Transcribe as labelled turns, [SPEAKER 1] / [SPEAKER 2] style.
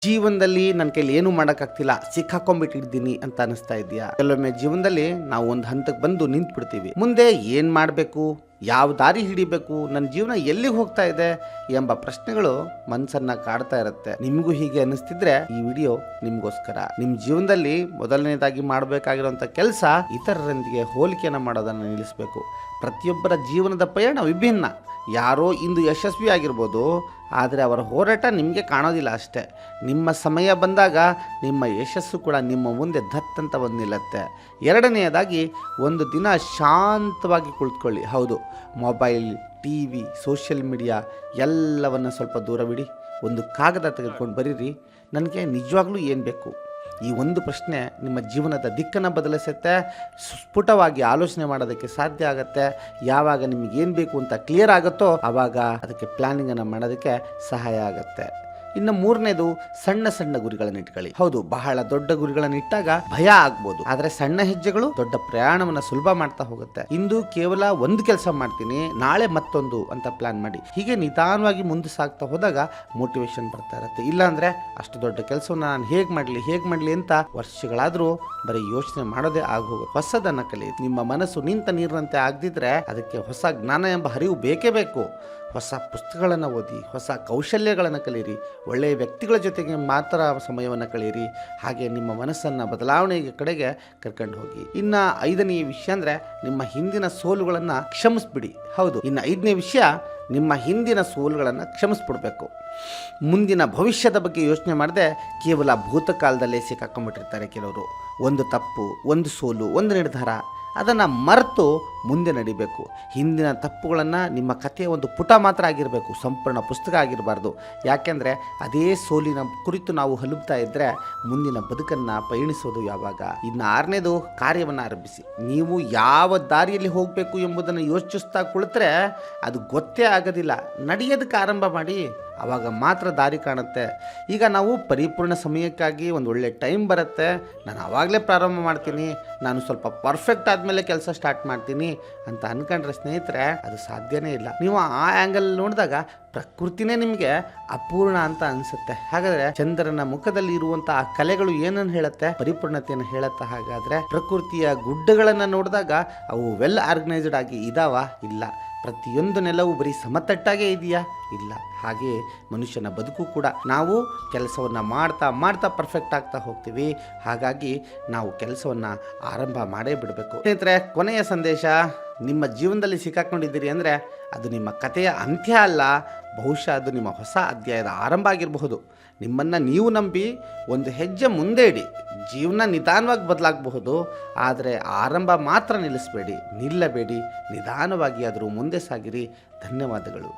[SPEAKER 1] ಜೀವನದಲ್ಲಿ ನನ್ನ ಕೈಲಿ ಏನು ಮಾಡೋಕ್ಕಾಗ್ತಿಲ್ಲ, ಸಿಕ್ಕಾಕೊಂಡ್ಬಿಟ್ಟಿದ್ದೀನಿ ಅಂತ ಅನಿಸ್ತಾ ಇದೆಯಾ? ಕೆಲವೊಮ್ಮೆ ಜೀವನದಲ್ಲಿ ನಾವು ಒಂದು ಹಂತಕ್ಕೆ ಬಂದು ನಿಂತು ಬಿಡ್ತೀವಿ. ಮುಂದೆ ಏನು ಮಾಡಬೇಕು, ಯಾವ ದಾರಿ ಹಿಡಿಬೇಕು, ನನ್ನ ಜೀವನ ಎಲ್ಲಿಗೆ ಹೋಗ್ತಾ ಇದೆ ಎಂಬ ಪ್ರಶ್ನೆಗಳು ಮನಸ್ಸನ್ನ ಕಾಡ್ತಾ ಇರುತ್ತೆ. ನಿಮಗೂ ಹೀಗೆ ಅನಿಸ್ತಿದ್ರೆ ಈ ವಿಡಿಯೋ ನಿಮಗೋಸ್ಕರ. ನಿಮ್ಮ ಜೀವನದಲ್ಲಿ ಮೊದಲನೇದಾಗಿ ಮಾಡಬೇಕಾಗಿರುವಂಥ ಕೆಲಸ ಇತರರೊಂದಿಗೆ ಹೋಲಿಕೆಯನ್ನು ಮಾಡೋದನ್ನು ನಿಲ್ಲಿಸಬೇಕು. ಪ್ರತಿಯೊಬ್ಬರ ಜೀವನದ ಪಯಣ ವಿಭಿನ್ನ. ಯಾರೋ ಇಂದು ಯಶಸ್ವಿ ಆಗಿರ್ಬೋದು, ಆದರೆ ಅವರ ಹೋರಾಟ ನಿಮಗೆ ಕಾಣೋದಿಲ್ಲ ಅಷ್ಟೇ. ನಿಮ್ಮ ಸಮಯ ಬಂದಾಗ ನಿಮ್ಮ ಯಶಸ್ಸು ಕೂಡ ನಿಮ್ಮ ಮುಂದೆ ದತ್ತಂತ ಬಂದು ನಿಲ್ಲುತ್ತೆ. ಎರಡನೆಯದಾಗಿ, ಒಂದು ದಿನ ಶಾಂತವಾಗಿ ಕುಳಿತುಕೊಳ್ಳಿ. ಹೌದು, mobile, T V, social media ಎಲ್ಲವನ್ನು ಸ್ವಲ್ಪ ದೂರವಿಡಿ. ಒಂದು ಕಾಗದ ತೆಗೆದುಕೊಂಡು ಬರೀರಿ, ನನಗೆ ನಿಜವಾಗ್ಲೂ ಏನು ಬೇಕು. ಈ ಒಂದು ಪ್ರಶ್ನೆ ನಿಮ್ಮ ಜೀವನದ ದಿಕ್ಕನ್ನು ಬದಲಿಸುತ್ತೆ. ಸ್ಫುಟವಾಗಿ ಆಲೋಚನೆ ಮಾಡೋದಕ್ಕೆ ಸಾಧ್ಯ ಆಗುತ್ತೆ. ಯಾವಾಗ ನಿಮಗೇನು ಬೇಕು ಅಂತ ಕ್ಲಿಯರ್ ಆಗುತ್ತೋ ಆವಾಗ ಅದಕ್ಕೆ ಪ್ಲಾನಿಂಗನ್ನು ಮಾಡೋದಕ್ಕೆ ಸಹಾಯ ಆಗುತ್ತೆ. ಇನ್ನು ಮೂರನೇದು, ಸಣ್ಣ ಸಣ್ಣ ಗುರಿಗಳನ್ನು ಇಟ್ಕೊಳ್ಳಿ. ಹೌದು, ಬಹಳ ದೊಡ್ಡ ಗುರಿಗಳನ್ನು ಇಟ್ಟಾಗ ಭಯ ಆಗ್ಬೋದು, ಆದರೆ ಸಣ್ಣ ಹೆಜ್ಜೆಗಳು ದೊಡ್ಡ ಪ್ರಯಾಣವನ್ನು ಸುಲಭ ಮಾಡ್ತಾ ಹೋಗುತ್ತೆ. ಇಂದು ಕೇವಲ ಒಂದು ಕೆಲಸ ಮಾಡ್ತೀನಿ, ನಾಳೆ ಮತ್ತೊಂದು ಅಂತ ಪ್ಲಾನ್ ಮಾಡಿ. ಹೀಗೆ ನಿಧಾನವಾಗಿ ಮುಂದೆ ಸಾಗ್ತಾ ಹೋದಾಗ ಮೋಟಿವೇಶನ್ ಬರ್ತಾ ಇರುತ್ತೆ. ಇಲ್ಲಾಂದ್ರೆ ಅಷ್ಟು ದೊಡ್ಡ ಕೆಲಸವನ್ನು ನಾನು ಹೇಗೆ ಮಾಡಲಿ ಅಂತ ವರ್ಷಗಳಾದರೂ ಬರೀ ಯೋಚನೆ ಮಾಡೋದೇ ಆಗೋಗುತ್ತೆ. ಹೊಸದನ್ನ ಕಲಿ. ನಿಮ್ಮ ಮನಸ್ಸು ನಿಂತ ನೀರಿನಂತೆ ಆಗದಿದ್ರೆ ಅದಕ್ಕೆ ಹೊಸ ಜ್ಞಾನ ಎಂಬ ಹರಿವು ಬೇಕೇ ಬೇಕು. ಹೊಸ ಪುಸ್ತಕಗಳನ್ನು ಓದಿ, ಹೊಸ ಕೌಶಲ್ಯಗಳನ್ನು ಕಲಿಯಿರಿ, ಒಳ್ಳೆಯ ವ್ಯಕ್ತಿಗಳ ಜೊತೆಗೆ ಮಾತ್ರ ಸಮಯವನ್ನು ಕಳೆಯಿರಿ. ಹಾಗೆ ನಿಮ್ಮ ಮನಸ್ಸನ್ನು ಬದಲಾವಣೆಯ ಕಡೆಗೆ ಕರ್ಕೊಂಡು ಹೋಗಿ. ಇನ್ನು ಐದನೆಯ ವಿಷಯ ಅಂದರೆ, ನಿಮ್ಮ ಹಿಂದಿನ ಸೋಲುಗಳನ್ನು ಕ್ಷಮಿಸ್ಬಿಡಿ. ಹೌದು, ಇನ್ನು ಐದನೇ ವಿಷಯ, ನಿಮ್ಮ ಹಿಂದಿನ ಸೋಲುಗಳನ್ನು ಕ್ಷಮಿಸ್ಬಿಡ್ಬೇಕು. ಮುಂದಿನ ಭವಿಷ್ಯದ ಬಗ್ಗೆ ಯೋಚನೆ ಮಾಡದೆ ಕೇವಲ ಭೂತಕಾಲದಲ್ಲೇ ಸಿಕ್ಕಾಕೊಂಡ್ಬಿಟ್ಟಿರ್ತಾರೆ ಕೆಲವರು. ಒಂದು ತಪ್ಪು, ಒಂದು ಸೋಲು, ಒಂದು ನಿರ್ಧಾರ, ಅದನ್ನು ಮರೆತು ಮುಂದೆ ನಡಿಬೇಕು. ಹಿಂದಿನ ತಪ್ಪುಗಳನ್ನು ನಿಮ್ಮ ಕಥೆಯ ಒಂದು ಪುಟ ಮಾತ್ರ ಆಗಿರಬೇಕು, ಸಂಪೂರ್ಣ ಪುಸ್ತಕ ಆಗಿರಬಾರ್ದು. ಯಾಕೆಂದರೆ ಅದೇ ಸೋಲಿನ ಕುರಿತು ನಾವು ಹಲುಬ್ತಾ ಇದ್ದರೆ ಮುಂದಿನ ಬದುಕನ್ನು ಪಯಣಿಸೋದು ಯಾವಾಗ? ಇನ್ನು ಆರನೇದು, ಕಾರ್ಯವನ್ನು ಆರಂಭಿಸಿ. ನೀವು ಯಾವ ದಾರಿಯಲ್ಲಿ ಹೋಗಬೇಕು ಎಂಬುದನ್ನು ಯೋಚಿಸ್ತಾ ಕುಳಿತರೆ ಅದು ಗೊತ್ತೇ ಆಗೋದಿಲ್ಲ. ನಡೆಯೋದಕ್ಕೆ ಆರಂಭ ಮಾಡಿ, ಆವಾಗ ಮಾತ್ರ ದಾರಿ ಕಾಣುತ್ತೆ. ಈಗ ನಾವು ಪರಿಪೂರ್ಣ ಸಮಯಕ್ಕಾಗಿ ಒಂದು ಒಳ್ಳೆ ಟೈಮ್ ಬರುತ್ತೆ, ನಾನು ಆವಾಗಲೇ ಪ್ರಾರಂಭ ಮಾಡ್ತೀನಿ, ನಾನು ಸ್ವಲ್ಪ ಪರ್ಫೆಕ್ಟ್ ಆದಮೇಲೆ ಕೆಲಸ ಸ್ಟಾರ್ಟ್ ಮಾಡ್ತೀನಿ ಅಂತ ಅನ್ಕೊಂಡ್ರೆ ಸ್ನೇಹಿತರೆ, ಅದು ಸಾಧ್ಯನೇ ಇಲ್ಲ. ನೀವು ಆ ಆ್ಯಂಗಲ್ ನೋಡಿದಾಗ ಪ್ರಕೃತಿನೇ ನಿಮಗೆ ಅಪೂರ್ಣ ಅಂತ ಅನಿಸುತ್ತೆ. ಹಾಗಾದರೆ ಚಂದ್ರನ ಮುಖದಲ್ಲಿ ಇರುವಂತಹ ಆ ಕಲೆಗಳು ಏನನ್ನು ಹೇಳುತ್ತೆ? ಪರಿಪೂರ್ಣತೆಯನ್ನು ಹೇಳುತ್ತೆ. ಹಾಗಾದರೆ ಪ್ರಕೃತಿಯ ಗುಡ್ಡಗಳನ್ನು ನೋಡಿದಾಗ ಅವು ವೆಲ್ ಆರ್ಗನೈಸ್ಡ್ ಆಗಿ ಇದಾವ? ಇಲ್ಲ. ಪ್ರತಿಯೊಂದು ನೆಲವು ಬರೀ ಸಮತಟ್ಟಾಗೇ ಇದೆಯಾ? ಇಲ್ಲ. ಹಾಗೆ ಮನುಷ್ಯನ ಬದುಕು ಕೂಡ. ನಾವು ಕೆಲಸವನ್ನು ಮಾಡ್ತಾ ಪರ್ಫೆಕ್ಟ್ ಆಗ್ತಾ ಹೋಗ್ತೀವಿ. ಹಾಗಾಗಿ ನಾವು ಕೆಲಸವನ್ನು ಆರಂಭ ಮಾಡೇ ಬಿಡಬೇಕು. ಸ್ನೇಹಿತರೆ, ಕೊನೆಯ ಸಂದೇಶ, ನಿಮ್ಮ ಜೀವನದಲ್ಲಿ ಸಿಕ್ಕಾಕೊಂಡಿದ್ದೀರಿ ಅಂದರೆ ಅದು ನಿಮ್ಮ ಕಥೆಯ ಅಂತ್ಯ ಅಲ್ಲ, ಬಹುಶಃ ಅದು ನಿಮ್ಮ ಹೊಸ ಅಧ್ಯಾಯದ ಆರಂಭ ಆಗಿರಬಹುದು. ನಿಮ್ಮನ್ನು ನೀವು ನಂಬಿ ಒಂದು ಹೆಜ್ಜೆ ಮುಂದೆ ಇಡಿ. ಜೀವನ ನಿಧಾನವಾಗಿ ಬದಲಾಗಬಹುದು, ಆದರೆ ಆರಂಭ ಮಾತ್ರ ನಿಲ್ಲಿಸಬೇಡಿ, ನಿಲ್ಲಬೇಡಿ. ನಿಧಾನವಾಗಿ ಆದರೂ ಮುಂದೆ ಸಾಗಿರಿ. ಧನ್ಯವಾದಗಳು.